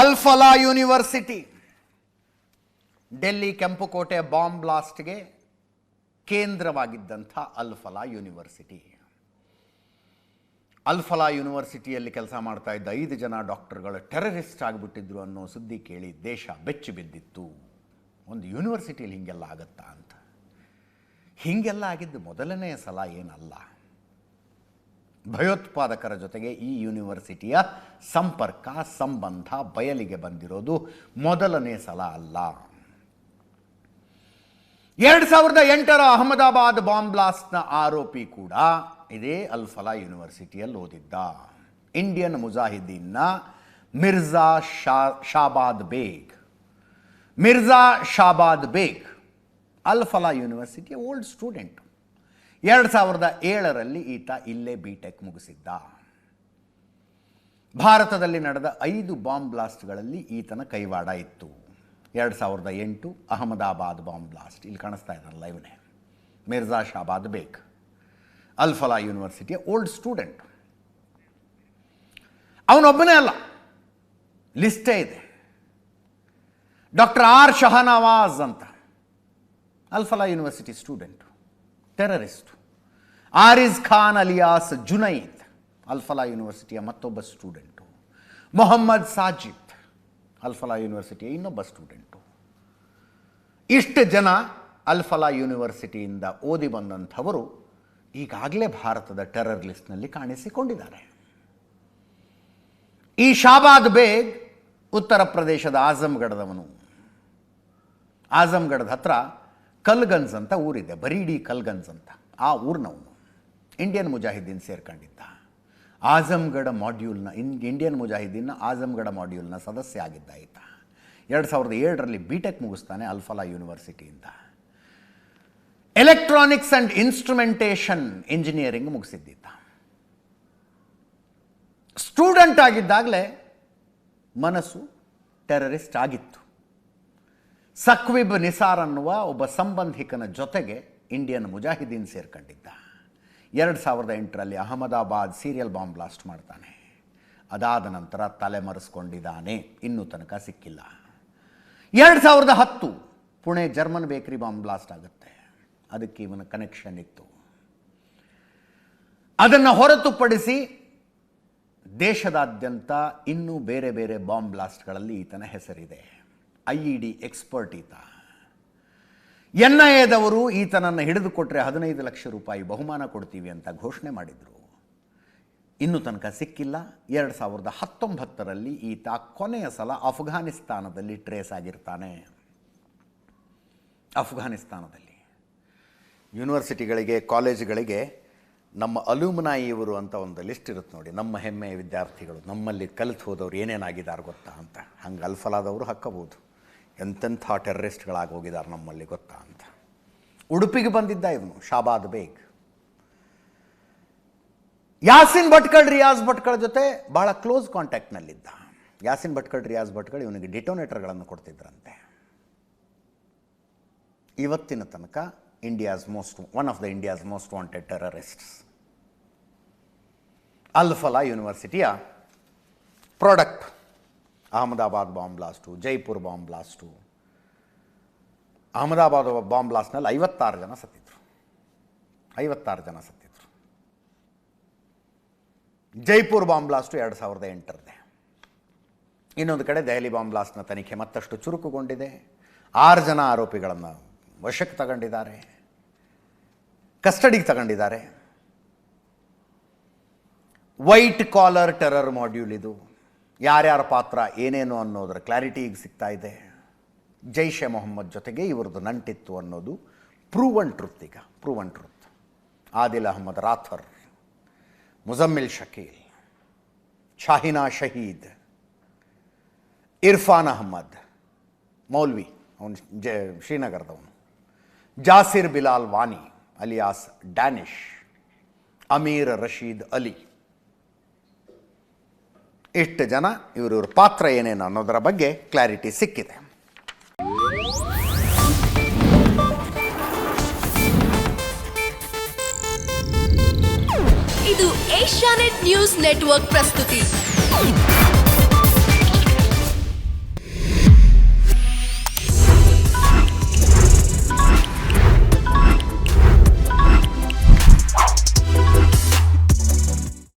ಅಲ್-ಫಲಾ university Delhi ಕೆಂಪುಕೋಟೆ bomb ಬ್ಲಾಸ್ಟ್ಗೆ ಕೇಂದ್ರವಾಗಿದ್ದಂಥ ಅಲ್-ಫಲಾ university. ಅಲ್-ಫಲಾ ಯೂನಿವರ್ಸಿಟಿಯಲ್ಲಿ ಕೆಲಸ ಮಾಡ್ತಾ ಇದ್ದ 5 ಜನ ಡಾಕ್ಟರ್ಗಳು ಟೆರರಿಸ್ಟ್ ಆಗಿಬಿಟ್ಟಿದ್ರು ಅನ್ನೋ ಸುದ್ದಿ ಕೇಳಿ ದೇಶ ಬೆಚ್ಚಿ ಬಿದ್ದಿತ್ತು. ಒಂದು ಯೂನಿವರ್ಸಿಟಿಯಲ್ಲಿ ಹೀಗೆಲ್ಲ ಆಗುತ್ತಾ ಅಂತ. ಹೀಗೆಲ್ಲ ಆಗಿದ್ದು ಮೊದಲನೇ ಸಲ ಏನಲ್ಲ. ಭಯೋತ್ಪಾದಕರ ಜೊತೆಗೆ ಈ ಯೂನಿವರ್ಸಿಟಿಯ ಸಂಪರ್ಕ ಸಂಬಂಧ ಬಯಲಿಗೆ ಬಂದಿರೋದು ಮೊದಲನೇ ಸಲ ಅಲ್ಲ. 2008ರ ಅಹಮದಾಬಾದ್ ಬಾಂಬ್ ಬ್ಲಾಸ್ಟ್ನ ಆರೋಪಿ ಕೂಡ ಇದೇ ಅಲ್-ಫಲಾ ಯೂನಿವರ್ಸಿಟಿಯಲ್ಲಿ ಓದಿದ್ದ. ಇಂಡಿಯನ್ ಮುಜಾಹಿದೀನ್ನ ಮಿರ್ಜಾ ಶಾಬಾದ್ ಬೇಗ್ ಅಲ್-ಫಲಾ ಯೂನಿವರ್ಸಿಟಿಯ ಓಲ್ಡ್ ಸ್ಟೂಡೆಂಟ್. 2007ರಲ್ಲಿ ಈತ ಇಲ್ಲೇ ಬಿಟೆಕ್ ಮುಗಿಸಿದ್ದ. ಭಾರತದಲ್ಲಿ ನಡೆದ 5 ಬಾಂಬ್ ಬ್ಲಾಸ್ಟ್ಗಳಲ್ಲಿ ಈತನ ಕೈವಾಡ ಇತ್ತು. 2008 ಅಹಮದಾಬಾದ್ ಬಾಂಬ್ ಬ್ಲಾಸ್ಟ್, ಇಲ್ಲಿ ಕಾಣಿಸ್ತಾ ಇದ್ದಾನಲ್ಲ ಇವನೇ ಮಿರ್ಜಾ ಶಾಬಾದ್ ಬೇಗ್, ಅಲ್-ಫಲಾ ಯೂನಿವರ್ಸಿಟಿಯ ಓಲ್ಡ್ ಸ್ಟೂಡೆಂಟ್. ಅವನೊಬ್ಬನೇ ಅಲ್ಲ, ಲಿಸ್ಟೇ ಇದೆ. ಡಾಕ್ಟರ್ ಆರ್ ಶಹನವಾಜ್ ಅಂತ Al-Falah university student, terrorist. Ariz Khan alias Junaid Al-Falah ಯೂನಿವರ್ಸಿಟಿಯ ಮತ್ತೊಬ್ಬ ಸ್ಟೂಡೆಂಟು. ಮೊಹಮ್ಮದ್ ಸಾಜಿದ್ ಅಲ್-ಫಲಾ ಯೂನಿವರ್ಸಿಟಿಯ ಇನ್ನೊಬ್ಬ ಸ್ಟೂಡೆಂಟು. ಇಷ್ಟು ಜನ ಅಲ್-ಫಲಾ ಯೂನಿವರ್ಸಿಟಿಯಿಂದ ಓದಿ ಬಂದಂಥವರು ಈಗಾಗಲೇ ಭಾರತದ ಟೆರರ್ ಲಿಸ್ಟ್ನಲ್ಲಿ ಕಾಣಿಸಿಕೊಂಡಿದ್ದಾರೆ. ಈ ಶಾಬಾದ್ ಬೇಗ್ ಉತ್ತರ ಪ್ರದೇಶದ ಆಜಮ್ಗಢದವನು. ಆಜಮ್ಗಢದ ಹತ್ರ ಕಲ್ಗಂಜ್ ಅಂತ ಊರಿದೆ, ಬರೀಡಿ ಕಲ್ಗಂಜ್ ಅಂತ, ಆ ಊರಿನವನು. ಇಂಡಿಯನ್ ಮುಜಾಹಿದೀನ್ ಸೇರ್ಕೊಂಡಿದ್ದ. ಆಜಮ್ಗಢ ಮಾಡ್ಯೂಲ್ನ ಇಂಡಿಯನ್ ಮುಜಾಹಿದೀನ್ನ ಆಜಮ್ಗಢ ಮಾಡ್ಯೂಲ್ನ ಸದಸ್ಯ ಆಗಿದ್ದ ಈತ. 2007ರಲ್ಲಿ ಬಿಟೆಕ್ ಮುಗಿಸ್ತಾನೆ ಅಲ್-ಫಲಾ ಯೂನಿವರ್ಸಿಟಿಯಿಂದ. ಎಲೆಕ್ಟ್ರಾನಿಕ್ಸ್ ಆ್ಯಂಡ್ ಇನ್ಸ್ಟ್ರುಮೆಂಟೇಷನ್ ಇಂಜಿನಿಯರಿಂಗ್ ಮುಗಿಸಿದ್ದಿದ್ದ. ಸ್ಟೂಡೆಂಟ್ ಆಗಿದ್ದಾಗಲೇ ಮನಸ್ಸು ಟೆರರಿಸ್ಟ್ ಆಗಿತ್ತು. ಸಕ್ವಿಬ್ ನಿಸಾರ್ ಅನ್ನುವ ಒಬ್ಬ ಸಂಬಂಧಿಕನ ಜೊತೆಗೆ ಇಂಡಿಯನ್ ಮುಜಾಹಿದೀನ್ ಸೇರ್ಕೊಂಡಿದ್ದ. 2008ರಲ್ಲಿ ಅಹಮದಾಬಾದ್ ಸೀರಿಯಲ್ ಬಾಂಬ್ ಬ್ಲಾಸ್ಟ್ ಮಾಡ್ತಾನೆ. ಅದಾದ ನಂತರ ತಲೆಮರೆಸ್ಕೊಂಡಿದ್ದಾನೆ, ಇನ್ನೂ ತನಕ ಸಿಕ್ಕಿಲ್ಲ. 2010 Pune German bakery bomb blast ಆಗುತ್ತೆ. ಅದಕ್ಕೆ ಇವನ ಕನೆಕ್ಷನ್ ಇತ್ತು. ಅದನ್ನು ಹೊರತುಪಡಿಸಿ ದೇಶದಾದ್ಯಂತ ಇನ್ನೂ ಬೇರೆ ಬೇರೆ ಬಾಂಬ್ ಬ್ಲಾಸ್ಟ್ಗಳಲ್ಲಿ ಈತನ ಹೆಸರಿದೆ. IED ಎಕ್ಸ್ಪರ್ಟ್ ಈತ. NIAದವರು ಈತನನ್ನು ಹಿಡಿದುಕೊಟ್ರೆ 15 ಲಕ್ಷ ರೂಪಾಯಿ ಬಹುಮಾನ ಕೊಡ್ತೀವಿ ಅಂತ ಘೋಷಣೆ ಮಾಡಿದರು. ಇನ್ನೂ ತನಕ ಸಿಕ್ಕಿಲ್ಲ. 2019ರಲ್ಲಿ ಈತ ಕೊನೆಯ ಸಲ ಅಫ್ಘಾನಿಸ್ತಾನದಲ್ಲಿ ಟ್ರೇಸ್ ಆಗಿರ್ತಾನೆ. ಅಫ್ಘಾನಿಸ್ತಾನದಲ್ಲಿ ಯೂನಿವರ್ಸಿಟಿಗಳಿಗೆ, ಕಾಲೇಜುಗಳಿಗೆ ನಮ್ಮ ಅಲ್ಯೂಮಿನಾಯಿ ಇವರು ಅಂತ ಒಂದು ಲಿಸ್ಟ್ ಇರುತ್ತೆ ನೋಡಿ, ನಮ್ಮ ಹೆಮ್ಮೆಯ ವಿದ್ಯಾರ್ಥಿಗಳು, ನಮ್ಮಲ್ಲಿ ಕಲಿತು ಹೋದವ್ರು ಏನೇನಾಗಿದ್ದಾರೆ ಗೊತ್ತಾ ಅಂತ. ಹಂಗೆ ಅಲ್-ಫಲಾದವರು ಹಾಕಬಹುದು, ಎಂತೆಂಥ ಟೆರರಿಸ್ಟ್ಗಳಾಗಿ ಹೋಗಿದ್ದಾರೆ ನಮ್ಮಲ್ಲಿ ಗೊತ್ತಾ ಅಂತ. ಉಡುಪಿಗೆ ಬಂದಿದ್ದ ಇವನು ಶಾಬಾದ್ ಬೇಗ್. ಯಾಸಿನ್ ಭಟ್ಕಳ್, ರಿಯಾಜ್ ಭಟ್ಕಳ್ ಜೊತೆ ಭಾಳ ಕ್ಲೋಸ್ ಕಾಂಟ್ಯಾಕ್ಟ್ನಲ್ಲಿದ್ದ. ಯಾಸಿನ್ ಭಟ್ಕಳ್, ರಿಯಾಜ್ ಭಟ್ಕಳ್ ಇವನಿಗೆ ಡಿಟೋನೇಟರ್ಗಳನ್ನು ಕೊಡ್ತಿದ್ರಂತೆ. ಇವತ್ತಿನ ತನಕ one of the India's most wanted terrorists. Al-Falah ಯೂನಿವರ್ಸಿಟಿಯ product. Ahmedabad bomb blast, Jaipur bomb blast. Ahmedabad bomb ಬ್ಲಾಸ್ಟ್ನಲ್ಲಿ 56 ಜನ ಸತ್ತಿದ್ರು. 56 ಜನ ಸತ್ತಿದ್ರು. ಜೈಪುರ್ ಬಾಂಬ್ ಬ್ಲಾಸ್ಟು 2008ರದ್ದೇ. ಇನ್ನೊಂದು ಕಡೆ ದೆಹಲಿ ಬಾಂಬ್ ಬ್ಲಾಸ್ಟ್ನ ತನಿಖೆ ಮತ್ತಷ್ಟು ಚುರುಕುಗೊಂಡಿದೆ. 6 ಜನ ಆರೋಪಿಗಳನ್ನು ವಶಕ್ಕೆ ತಗೊಂಡಿದ್ದಾರೆ, ಕಸ್ಟಡಿಗೆ ತಗೊಂಡಿದ್ದಾರೆ. ವೈಟ್ ಕಾಲರ್ ಟೆರರ್ ಮಾಡ್ಯೂಲ್ ಇದು. ಯಾರ್ಯಾರ ಪಾತ್ರ ಏನೇನು ಅನ್ನೋದರ ಕ್ಲಾರಿಟಿ ಈಗ ಸಿಗ್ತಾ ಇದೆ. ಜೈಷ್ ಎ ಮೊಹಮ್ಮದ್ ಜೊತೆಗೆ ಇವ್ರದ್ದು ನಂಟಿತ್ತು ಅನ್ನೋದು ಪ್ರೂವನ್ ಟ್ರುತ್. ಈಗ ಪ್ರೂವನ್ ಟ್ರುತ್. ಆದಿಲ್ ಅಹಮದ್ ರಾಥರ್, ಮುಜಮ್ಮಿಲ್ ಶಕೀಲ್, ಶಾಹಿನಾ ಶಹೀದ್, ಇರ್ಫಾನ್ ಅಹಮದ್ ಮೌಲ್ವಿ, ಅವನು ಶ್ರೀನಗರದವನು, ಜಾಸಿರ್ ಬಿಲಾಲ್ ವಾನಿ ಅಲಿಯಾಸ್ ಡ್ಯಾನಿಶ್, ಅಮೀರ್ ರಶೀದ್ ಅಲಿ. ಇಷ್ಟು ಜನ ಇವ್ರ ಪಾತ್ರ ಏನೇನು ಅನ್ನೋದರ ಬಗ್ಗೆ ಕ್ಲಾರಿಟಿ ಸಿಕ್ಕಿದೆ. ಇದು ಏಷ್ಯಾನೆಟ್ ನ್ಯೂಸ್ ನೆಟ್ವರ್ಕ್ ಪ್ರಸ್ತುತಿ.